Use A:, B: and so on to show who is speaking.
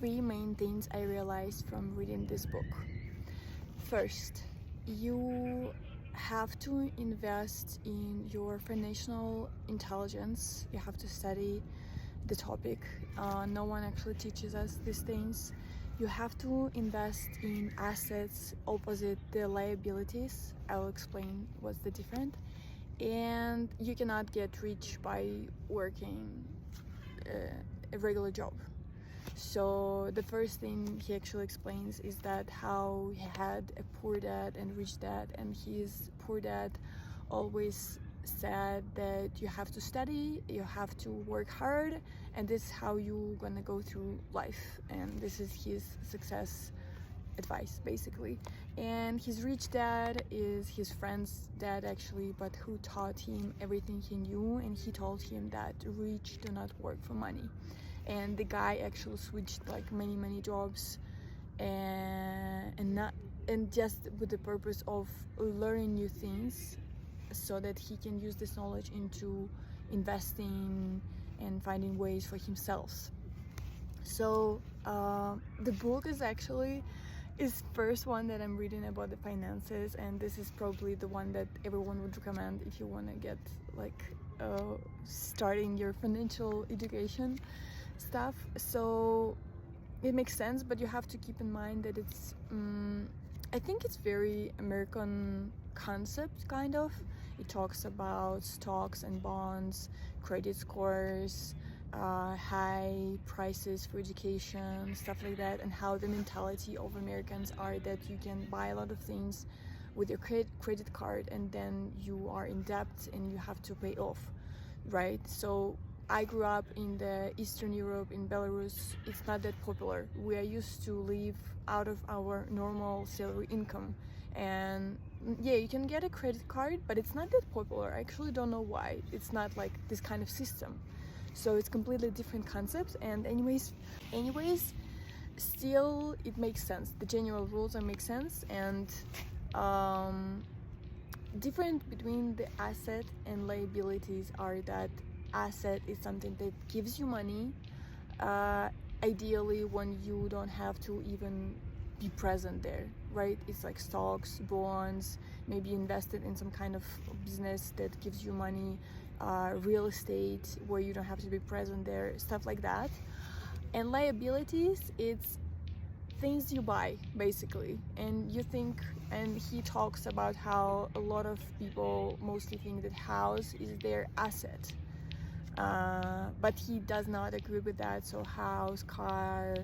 A: three main things I realized from reading this book. First, you have to invest in your financial intelligence. You have to study the topic. No one actually teaches us these things. You have to invest in assets opposite the liabilities. I'll explain what's the difference. And you cannot get rich by working a regular job. So the first thing he actually explains is that how he had a poor dad and rich dad, and his poor dad always said that you have to study, you have to work hard, and this is how you're gonna go through life, and this is his success advice basically. And his rich dad is his friend's dad actually, but who taught him everything he knew, and he told him that rich do not work for money. And the guy actually switched like many jobs and just with the purpose of learning new things so that he can use this knowledge into investing and finding ways for himself. So the book is first one that I'm reading about the finances, and this is probably the one that everyone would recommend if you want to get like starting your financial education stuff. So it makes sense, but you have to keep in mind that it's I think it's very American concept kind of. It talks about stocks and bonds, credit scores, high prices for education, stuff like that, and how the mentality of Americans are that you can buy a lot of things with your credit card and then you are in debt and you have to pay off, right? So I grew up in the Eastern Europe, in Belarus. It's not that popular. We are used to live out of our normal salary income. And yeah, you can get a credit card, but it's not that popular. I actually don't know why. It's not like this kind of system. So it's completely different concepts. And anyways, still it makes sense. The general rules make sense. And different between the asset and liabilities are that asset is something that gives you money, ideally when you don't have to even be present there, right? It's like stocks, bonds, maybe invested in some kind of business that gives you money, real estate where you don't have to be present there, stuff like that. And liabilities, it's things you buy basically, and you think, and he talks about how a lot of people mostly think that house is their asset, but he does not agree with that. So house, car,